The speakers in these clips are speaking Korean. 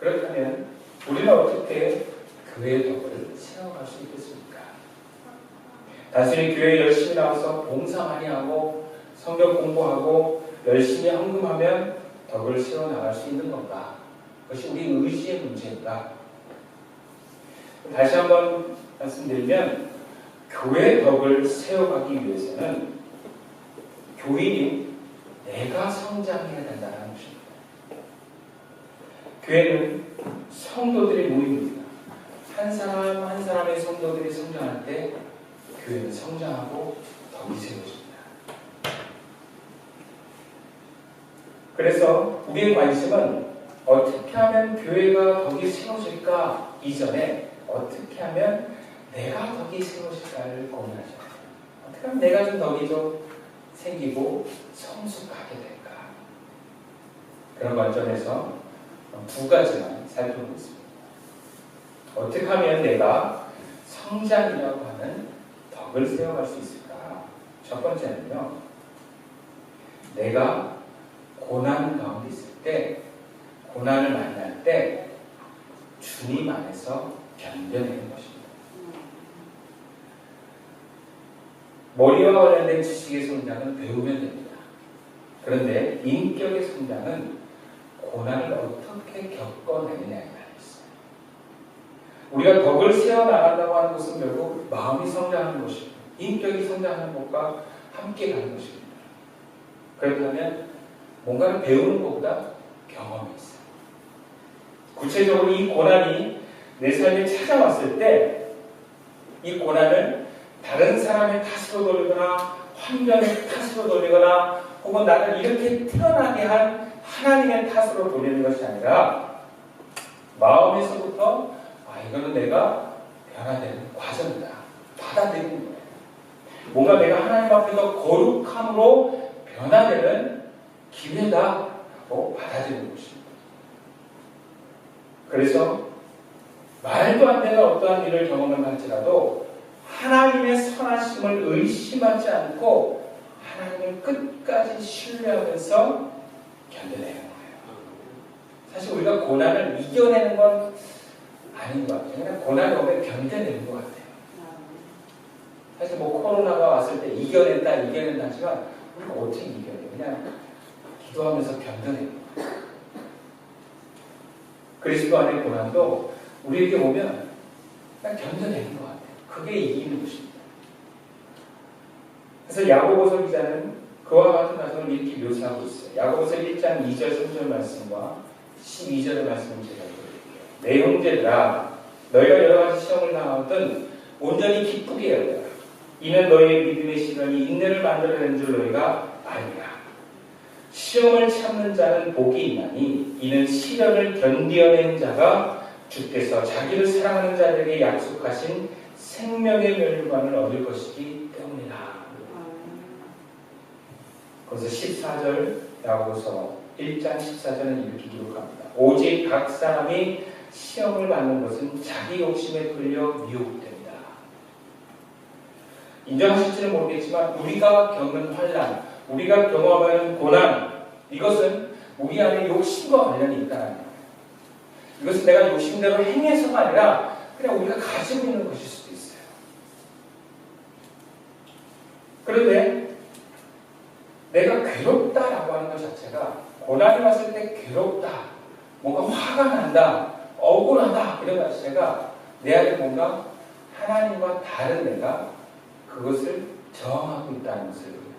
그렇다면 우리는 어떻게 교회의 덕을 세워갈 수 있겠습니까? 단순히 교회에 열심히 나와서 봉사 많이 하고 성경 공부하고 열심히 헌금하면 덕을 세워나갈 수 있는 건가? 그것이 우리 의지의 문제인가? 다시 한번 말씀드리면 교회의 덕을 세워가기 위해서는 교인이 내가 성장해야 된다는 것입니다. 교회는 성도들의 모임입니다. 한 사람 한 사람의 성도들이 성장할 때 교회는 성장하고 덕이 세워집니다. 그래서 우리의 관심은 어떻게 하면 교회가 덕이 세워질까 이전에 어떻게 하면 내가 덕이 세워질까를 고민하셔야 돼요. 어떻게 하면 내가 좀 덕이 좀 생기고 성숙하게 될까? 그런 관점에서 두 가지만 살펴보겠습니다. 어떻게 하면 내가 성장이라고 하는 덕을 세워갈 수 있을까? 첫 번째는요, 내가 고난 가운데 있을 때, 고난을 만날 때 주님 안에서 견뎌내는 것입니다. 머리와 관련된 지식의 성장은 배우면 됩니다. 그런데 인격의 성장은 고난을 어떻게 겪어내느냐에 달려 있어요. 우리가 덕을 세워나간다고 하는 것은 결국 마음이 성장하는 것이고 인격이 성장하는 것과 함께 가는 것입니다. 그렇다면 뭔가를 배우는 것보다 경험이 있어요. 구체적으로 이 고난이 내 삶에 찾아왔을 때 이 고난을 다른 사람의 탓으로 돌리거나 환경의 탓으로 돌리거나 혹은 나를 이렇게 태어나게 한 하나님의 탓으로 돌리는 것이 아니라 마음에서부터 이거는 내가 변화되는 과정이다. 받아들이는 거예요. 뭔가 내가 하나님 앞에 더 거룩함으로 변화되는 기회다고 받아들이는 것입니다. 그래서 말도 안 되는 어떠한 일을 경험을 할지라도 하나님의 선하심을 의심하지 않고 하나님을 끝까지 신뢰하면서 견뎌내는 거예요. 사실 우리가 고난을 이겨내는 건 아닌 것 같아요. 그냥 고난이 오면 견뎌내는 것 같아요. 사실 뭐 코로나가 왔을 때 이겨낸다 하지만 우리가 어떻게 이겨내요? 그냥 기도하면서 견뎌내는 거예요. 그리스도 안의 고난도 우리에게 오면 그냥 견뎌내는 것 같아요. 그게 이기는 것입니다. 그래서 야고보서 기자는 그와 같은 과정을 이렇게 묘사하고 있어요. 야고보서 1장 2절 3절 말씀과 12절의 말씀을 제가 드릴게요. 내 형제들아 너희가 여러 가지 시험을 당하든 온전히 기쁘게 여겨라. 이는 너희의 믿음의 시련이 인내를 만들어낸 줄 너희가 알리라. 시험을 참는 자는 복이 있나니 이는 시련을 견디어낸 자가 주께서 자기를 사랑하는 자들에게 약속하신 생명의 멸류관을 얻을 것이기 때문이다. 그래서 14절 야고보서 1장 14절은 이렇게 기록합니다. 오직 각 사람이 시험을 받는 것은 자기 욕심에 끌려 미혹됩니다. 인정하실지는 모르겠지만 우리가 겪는 환난, 우리가 경험하는 고난, 이것은 우리 안에 욕심과 관련이 있다는 거예요. 이것은 내가 욕심대로 행해서가 아니라 그냥 우리가 가지고 있는 것일 수도 있어요. 그런데 내가 괴롭다라고 하는 것 자체가 고난이 왔을 때 괴롭다, 뭔가 화가 난다, 억울하다 이런 것 자체가 내 안에 뭔가 하나님과 다른 내가 그것을 저항하고 있다는 것을 의미합니다.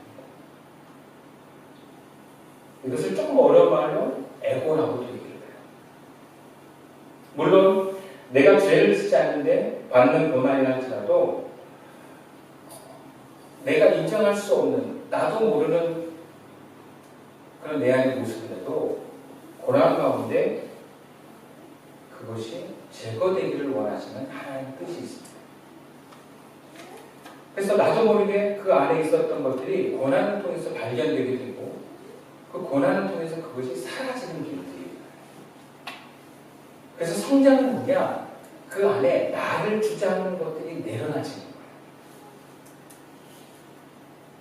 이것을 조금 어려운 말로 에고라고도 얘기를 해요. 물론 내가 죄를 짓지 않는데 받는 고난이라 할지라도 내가 인정할 수 없는 나도 모르는 그런 내 안의 모습이라도 고난 가운데 그것이 제거되기를 원하시는 하나님의 뜻이 있습니다. 그래서 나도 모르게 그 안에 있었던 것들이 고난을 통해서 발견되게 되고 그 고난을 통해서 그것이 사라지는 길들이에요. 그래서 성장은 뭐냐? 그 안에 나를 주장하는 것들이 내려놔지는 거예요.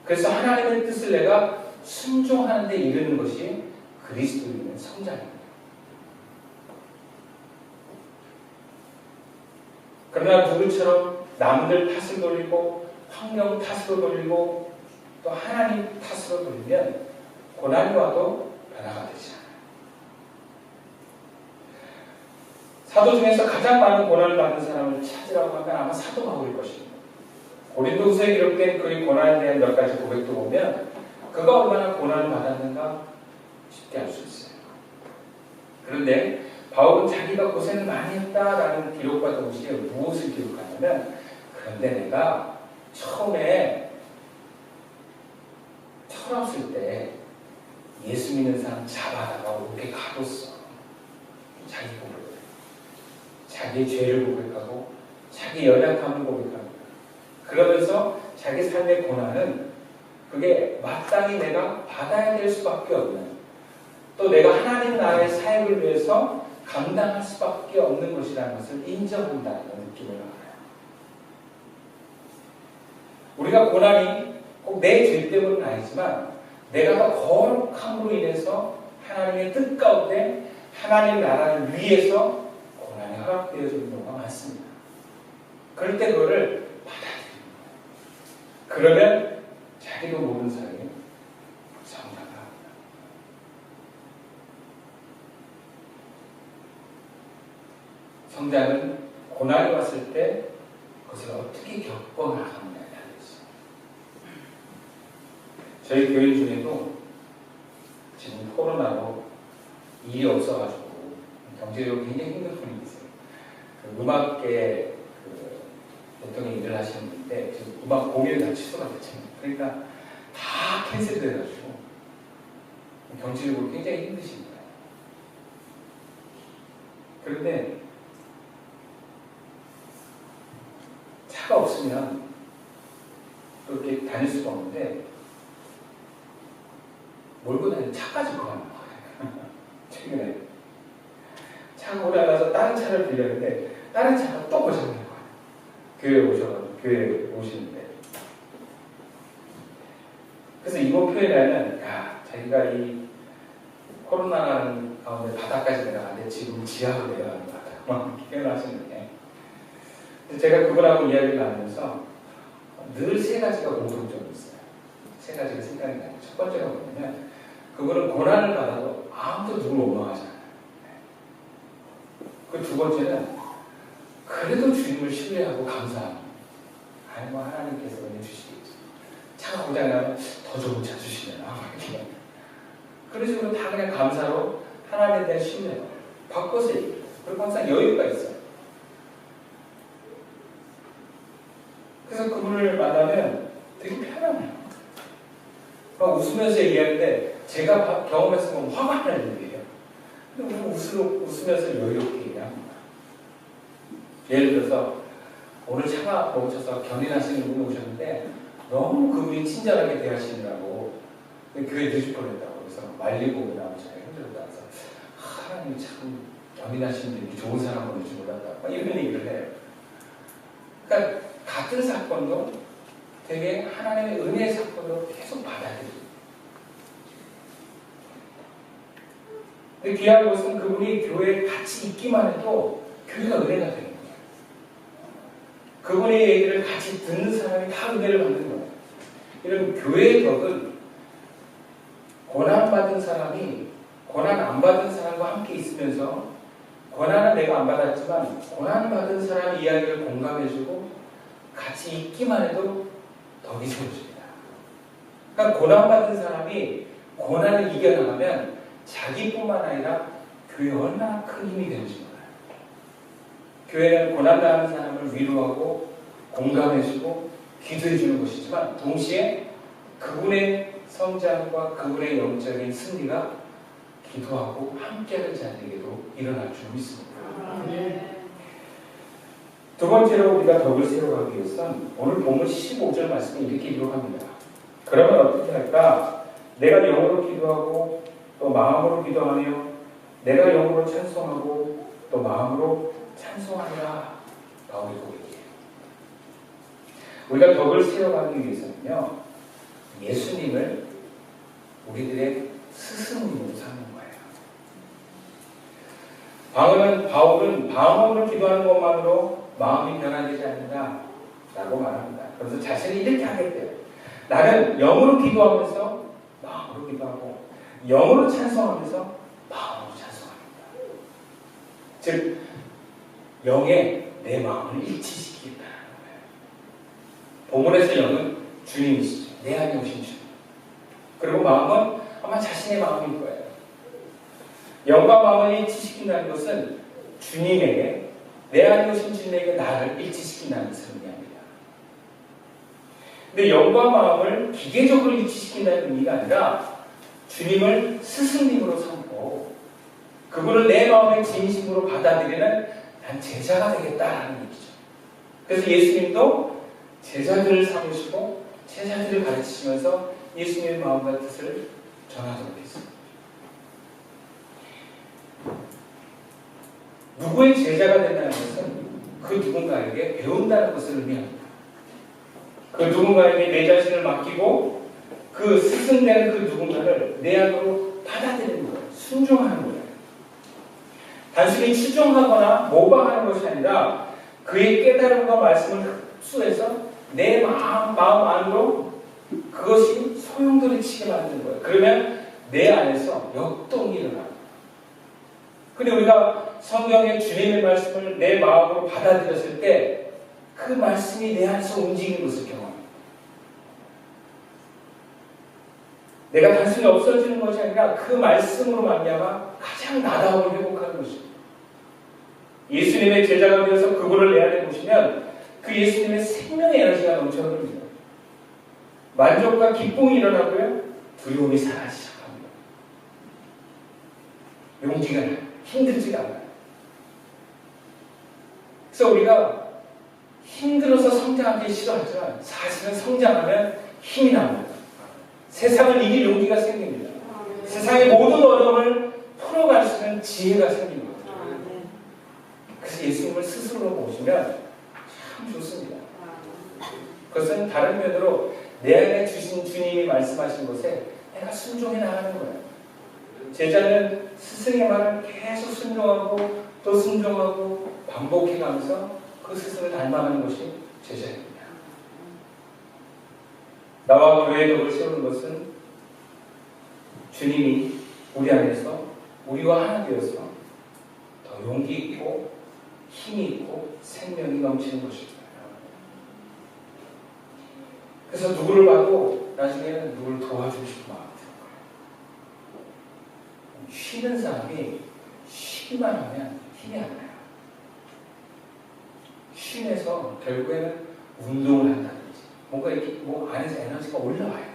그래서 하나님의 뜻을 내가 순종하는 데 이르는 것이 그리스도인의 성장입니다. 그러나 누구처럼 남들 탓을 돌리고 환경 탓으로 돌리고 또 하나님 탓으로 돌리면 고난이 와도 변화가 되지 않아요. 사도 중에서 가장 많은 고난을 받는 사람을 찾으라고 하면 아마 사도 바울일 것입니다. 고린도후서에 기록된 그의 고난에 대한 몇 가지 고백도 보면 그가 얼마나 고난을 받았는가 쉽게 알 수 있어요. 그런데 바울은 자기가 고생을 많이 했다라는 기록과 동시에 무엇을 기록하냐면 그런데 내가 처음에 철없을 때 예수 믿는 사람 잡아다가 오게 가뒀어. 자기 고백을. 자기 죄를 고백하고 자기 연약함을 고백합니다. 그러면서 자기 삶의 고난은 그게 마땅히 내가 받아야 될 수밖에 없는 또 내가 하나님 나라의 사역을 위해서 감당할 수밖에 없는 것이라는 것을 인정한다는 느낌을 알아요. 우리가 고난이 꼭 내 죄 때문은 아니지만 내가 더 거룩함으로 인해서 하나님의 뜻 가운데 하나님 나라를 위해서 고난이 허락되어지는 경우가 많습니다. 그럴 때 그거를 받아들입니다. 그러면 자기도 모르는 사이에 성장을 합니다. 성장은 고난이 왔을 때 그것을 어떻게 겪어나가느냐에 달려있어요. 저희 교인 중에도 지금 코로나로 일이 없어가지고 경제적으로 굉장히 힘든 분이 있어요. 그 음악계 대통령 일을 하시는 분인데 지금 음악 공연이 다 취소가 됐잖아요. 그러니까 다 캔슬돼가지고 경제적으로 굉장히 힘드신 거예요. 그런데 차가 없으면 또 이렇게 다닐 수가 없는데 몰고 다니는 차까지 구하는 거예요. 최근에 차가 오래 나서 다른 차를 빌렸는데 다른 차가 또 고장난 거예요. 교회에 오셔가지고 교회에 오시는데 그래서 이번 표현에는 자기가 이 코로나라는 가운데 바닥까지 내려가는데 지금 지하로 내려가는 것 같아요. 표현하시는데 제가 그분하고 이야기를 나누면서 늘 세 가지가 공통점이 있어요. 세 가지가 생각이 나요. 첫 번째가 뭐냐면 그분은 고난을 받아도 아무도 누굴 원망하지 않아요. 그 두 번째는 그래도 주님을 신뢰하고 감사합니다. 아이고 하나님께서 은혜 주시겠죠. 차가 고장나면 더 좋은 차 주시면 이렇게 그런 식으로 다 그냥 감사로 하나님에 대한 신뢰로 바꿔서 얘기해요. 그리고 항상 여유가 있어요. 그래서 그분을 만나면 되게 편안해요. 막 웃으면서 얘기하는데 제가 경험했으면 화가 나는 얘기예요. 근데 우리 웃으면서 여유롭게 얘기합니다. 예를 들어서 오늘 차가 멈춰서 견인하시는 분이 오셨는데 너무 그분이 친절하게 대하시느라고 교회 늦을 뻔했다고 그래서 말리고 나오고 제가 힘들었다 그래서 하나님 참 견인하시는 분이 좋은 사람 보낼 줄 몰랐다 이런 얘기를 해요. 그러니까 같은 사건도 되게 하나님의 은혜의 사건으로 계속 받아들여요. 근데 귀한 것은 그분이 교회에 같이 있기만 해도 교회가 은혜가 되는 거예요. 그분의 얘기를 같이 듣는 사람이 다 은혜를 받는 거예요. 이런 교회의 덕은 고난받은 사람이 고난 안 받은 사람과 함께 있으면서 고난은 내가 안 받았지만 고난받은 사람 이야기를 공감해주고 같이 있기만 해도 덕이 세워집니다. 그러니까 고난받은 사람이 고난을 이겨나가면 자기뿐만 아니라 교회에 얼마나 큰 힘이 되는지 몰라요. 교회는 고난당하는 사람을 위로하고 공감해주고 기도해주는 것이지만 동시에 그분의 성장과 그분의 영적인 승리가 기도하고 함께하는 자들에게도 일어날 줄 믿습니다. 두 번째로 우리가 덕을 세워가기 위해서는 오늘 본문 15절 말씀에 이렇게 기록합니다. 그러면 어떻게 할까? 내가 영으로 기도하고 또 마음으로 기도하며 내가 영으로 찬송하고 또 마음으로 찬송하리라. 바울의 고백이에요. 우리가 덕을 세워가기 위해서는요, 예수님을 우리들의 스승님으로 삼는 거예요. 바울은 방언으로 기도하는 것만으로 마음이 변화되지 않는다 라고 말합니다. 그래서 자신이 이렇게 하겠대요. 나는 영으로 기도하면서 마음으로 기도하고 영으로 찬송하면서 마음으로 찬송합니다. 즉 영에 내 마음을 일치시키겠다는 거예요. 본문에서 영은 주님이시죠. 내 안에 오신 주님. 그리고 마음은 아마 자신의 마음일 거예요. 영과 마음을 일치시킨다는 것은 주님에게, 내 안에 오신 주님에게 나를 일치시킨다는 것을 의미합니다. 근데 영과 마음을 기계적으로 일치시킨다는 의미가 아니라 주님을 스승님으로 삼고 그분을 내 마음의 진심으로 받아들이는 난 제자가 되겠다라는 얘기죠. 그래서 예수님도 제자들을 삼으시고 제자들을 가르치시면서 예수님의 마음과 뜻을 전하도록 했습니다. 누구의 제자가 된다는 것은 그 누군가에게 배운다는 것을 의미합니다. 그 누군가에게 내 자신을 맡기고 그 스승되는 그 누군가를 내 안으로 받아들이는 거예요. 순종하는 거예요. 단순히 추종하거나 모방하는 것이 아니라 그의 깨달음과 말씀을 흡수해서 내 마음 안으로 그것이 소용돌이치게 만드는 거예요. 그러면 내 안에서 역동이 일어납니다. 근데 우리가 성경의 주님의 말씀을 내 마음으로 받아들였을 때 그 말씀이 내 안에서 움직이는 것을 경험합니다. 내가 단순히 없어지는 것이 아니라 그 말씀으로 말미암아 가장 나다움을 회복하는 것입니다. 예수님의 제자가 되어서 그분을 내 안에 보시면 그 예수님의 생명의 에너지가 넘쳐 흐릅니다. 만족과 기쁨이 일어나고요. 두려움이 사라지기 시작합니다. 용기가 나요. 힘들지가 않아요. 그래서 우리가 힘들어서 성장하기 싫어하지만 사실은 성장하면 힘이 납니다. 세상을 이길 용기가 생깁니다. 세상의 모든 어려움을 풀어갈 수 있는 지혜가 생깁니다. 그래서 예수님을 스스로 보시면 참 좋습니다. 그것은 다른 면으로 내 안에 주신 주님이 말씀하신 것에 내가 순종해 나가는 거예요. 제자는 스승의 말을 계속 순종하고 또 순종하고 반복해가면서 그 스승을 닮아가는 것이 제자입니다. 나와 교회의 덕을 세우는 것은 주님이 우리 안에서 우리와 하나 되어서 더 용기 있고 힘이 있고 생명이 넘치는 것입니다. 그래서 누구를 봐도 나중에는 누구를 도와주고 싶은 마음이 들어요. 쉬는 사람이 쉬기만 하면 힘이 안 나요. 쉼에서 결국에는 운동을 한다든지 뭔가 이렇게 안에서 에너지가 올라와야 돼요.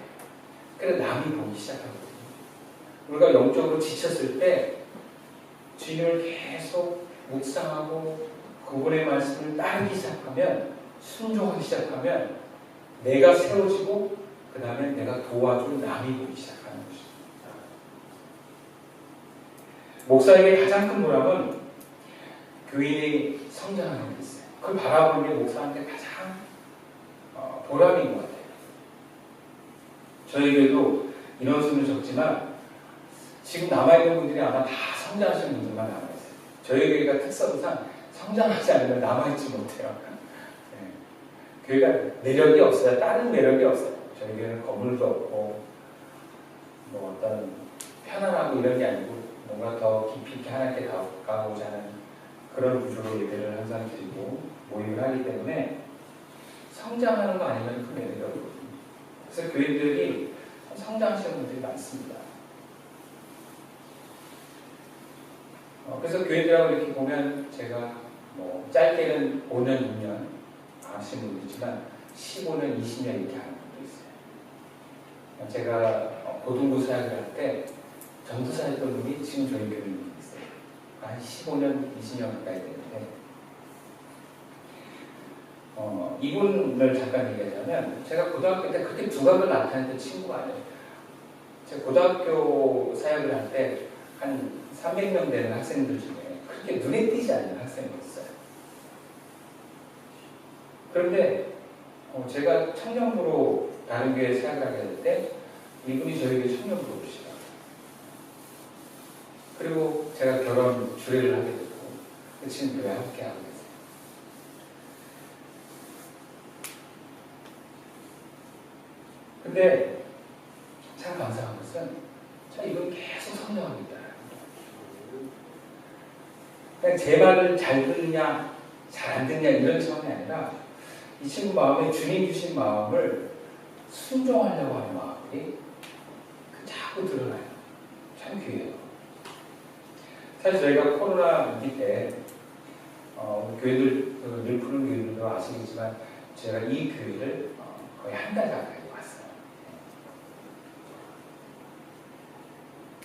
그래서 남이 보기 시작하거든요. 우리가 영적으로 지쳤을 때 주님을 계속 묵상하고 그분의 말씀을 따르기 시작하면, 순종하기 시작하면 내가 세워지고 그 다음에 내가 도와줄 남이 보기 시작하는 것입니다. 목사에게 가장 큰 보람은 교인이 성장하는 게 있어요. 그걸 바라보는 게 목사한테 가장 보람인 것 같아요. 저희에게도 인원수는 적지만 지금 남아있는 분들이 아마 다 성장하시는 분들만 남아있어요. 저희 교회가 특성상 성장하지 않으면 남아있지 못해요. 네. 교회가 매력이 없어요. 다른 매력이 없어요. 저희 교회는 건물도 없고 뭐 어떤 편안하고 이런 게 아니고 뭔가 더 깊이 있게 하나님께 가까워오자 하는 그런 구조로 예배를 항상 드리고 모임을 하기 때문에 성장하는 거 아니면 그 매력이 없거든요. 그래서 교회들이 성장하시는 분들이 많습니다. 그래서 교회들하고 이렇게 보면 제가 뭐 짧게는 5년, 6년 아시는 분도 있지만 15년, 20년 이렇게 하는 분도 있어요. 제가 고등부 사역을 할 때 전도사였던 분이 지금 저희 교회에 있어요. 한 15년, 20년 가까이 되는데 이분을 잠깐 얘기하자면 제가 고등학교 때 그렇게 두각을 나타냈던 친구가 아니에요. 제가 고등학교 사역을 할 때 한 300명 되는 학생들 중에 그렇게 눈에 띄지 않는 학생이 있어요. 그런데 제가 청년부로 다른 교회에 사역을 하게 될 때 이분이 저에게 청년부로 오시더라고요. 그리고 제가 결혼 주례를 하게 됐고 지금 교회 함께 하고 계세요. 근데 참 감사한 것은 자, 이건 계속 성장하고 있다. 그냥 제 말을 잘 듣느냐, 잘 안 듣느냐 이런 차원이 아니라 이 친구 마음에 주님 주신 마음을 순종하려고 하는 마음이 자꾸 드러나요. 참 귀해요. 사실 저희가 코로나 위기 때 교회들, 늘 푸른 교회들도 아시겠지만 제가 이 교회를 거의 한 달 가까이 왔어요.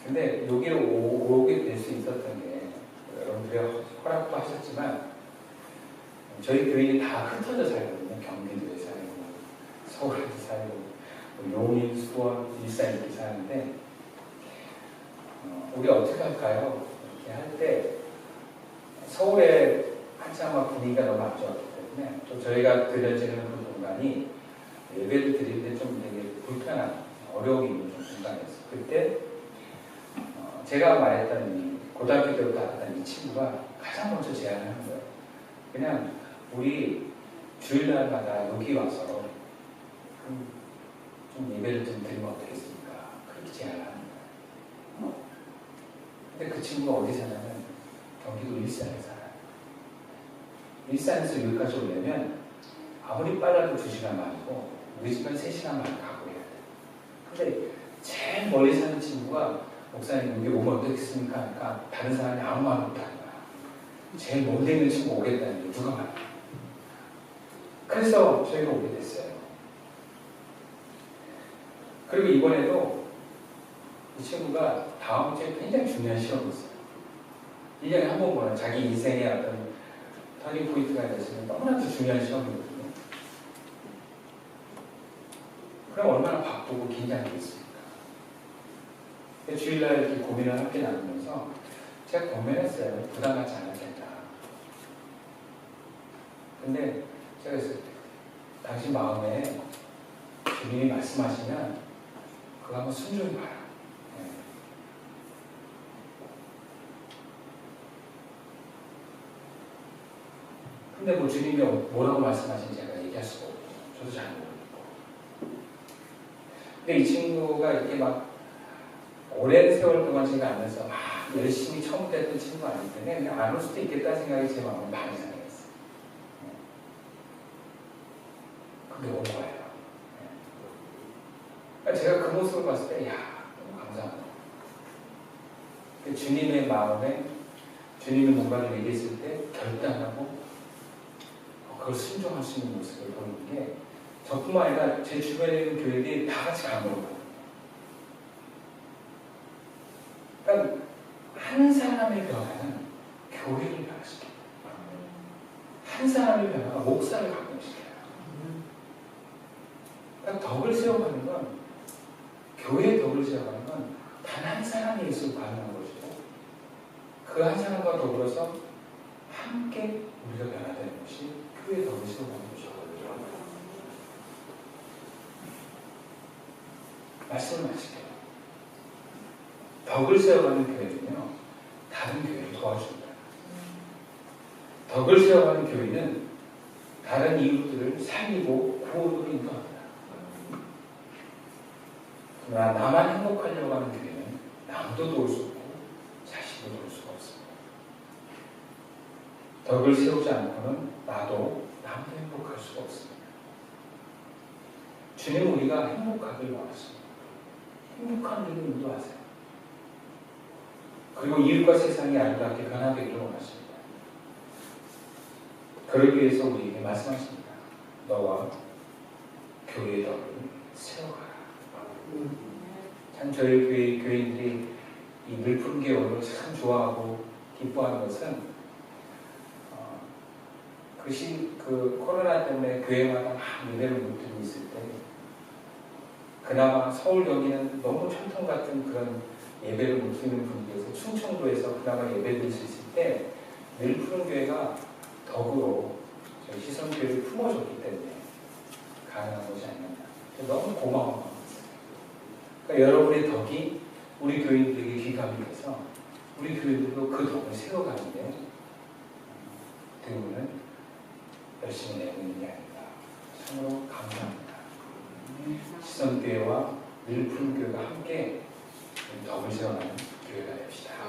근데 여기로 오게 될 수 있었던 게 여러분들이 허락도 하셨지만 저희 교인이 다 흩어져 살거든요. 경기도에 살고 서울에 살고 용인, 수원, 일산 이렇게 사는데 우리 어떻게 할까요? 이렇게 할 때 서울에 한참 막 분위기가 너무 안 좋았기 때문에 또 저희가 들려지는 그 공간이 예배를 드릴 때 좀 되게 불편한 어려움이 있는 공간이었어요. 그때 제가 말했던 고등학교 때부터 알았던 이 친구가 가장 먼저 제안을 한 거예요. 그냥 우리 주일날마다 여기 와서 좀 예배를 좀 드리면 어떻겠습니까? 그렇게 제안을 하는 거예요. 근데 그 친구가 어디 사냐면 경기도 일산에 살아요. 일산에서 여기까지 오려면 아무리 빨라도 2시간 반이고 우리 집은 3시간 반 가고 해야 돼요. 근데 제일 멀리 사는 친구가 목사님 여기 오면 어떻겠습니까? 하니까 다른 사람이 아무 말 못하는 거야. 제일 멀리 있는 친구 오겠다는데 누가 말해? 그래서 저희가 오게 됐어요. 그리고 이번에도 이 친구가 다음 주에 굉장히 중요한 시험이 있어요. 1년에 한 번 보는 자기 인생의 어떤 터닝 포인트가 되시는 너무나도 중요한 시험이거든요. 그럼 얼마나 바쁘고 긴장되겠습니까? 주일날 이렇게 고민을 함께 나누면서 제가 고민했어요. 부담 갖지 않았겠다. 근데 제가 그랬어요. 당신 마음에 주님이 말씀하시면 그거 한번 순종히 봐라. 네. 근데 뭐 주님이 뭐라고 말씀하신지 제가 얘기할 수가 없고 저도 잘 모르고. 근데 이 친구가 이렇게 막 오랜 세월 동안 제가 알면서 막 열심히 처음부터 했던 친구가 아니기 때문에 그냥 안 올 수도 있겠다는 생각이 제 마음을 많이 상했어요. 근데 온 거예요. 제가 그 모습을 봤을 때, 야, 너무 감사하다. 주님의 마음에, 주님의 뭔가를 얘기했을 때 결단하고 그걸 순종할 수 있는 모습을 보이는 게 저뿐만 아니라 제 주변에 있는 교회들이 다 같이 감동을 그러니까 한 사람의 변화는 교회를 변화시켜요. 한 사람의 변화가 목사를 감동시켜요. 그러니까 덕을 세워가는 건 교회의 덕을 세워가는 건 단 한 사람이 예수를 반응한 것이고 그 한 사람과 더불어서 함께 우리가 변화되는 것이 교회의 덕을 세워가는 것이거든요. 말씀을 마칠게요. 덕을 세워가는 교회는요, 다른 교회를 도와줍니다. 덕을 세워가는 교회는 다른 이웃들을 살리고 구원으로 인도합니다. 그러나 나만 행복하려고 하는 교회는 남도 도울 수 없고 자식도 도울 수가 없습니다. 덕을 세우지 않고는 나도 남도 행복할 수가 없습니다. 주님은 우리가 행복하길 원하십니다. 행복한 길을 인도하세요. 그리고 이웃과 세상이 아름답게 변화되기를 원하십니다. 그러기 위해서 우리에게 말씀하십니다. 너와 교회의 덕을 세워가라. 참 저희 교인들이 이 물품 교회를 참 좋아하고 기뻐하는 것은 그 코로나 때문에 교회마다 막 예배를 못 드리고 있을 때 그나마 서울 여기는 너무 천통 같은 그런 예배를 못 드리는 분위기에서 충청도에서 그나마 예배 드릴 수 있을 때 늘 푸른 교회가 덕으로 저희 시선교회를 품어줬기 때문에 가능한 것이 아니었나. 너무 고마운 마음이었어요. 그러니까 여러분의 덕이 우리 교인들에게 귀감이 돼서 우리 교인들도 그 덕을 세워가는데 대우는 열심히 내고 있는 게 아닌가. 참으로 감사합니다. 시선교회와 일품교회가 함께 더불 세워나가는 교회가 됩시다.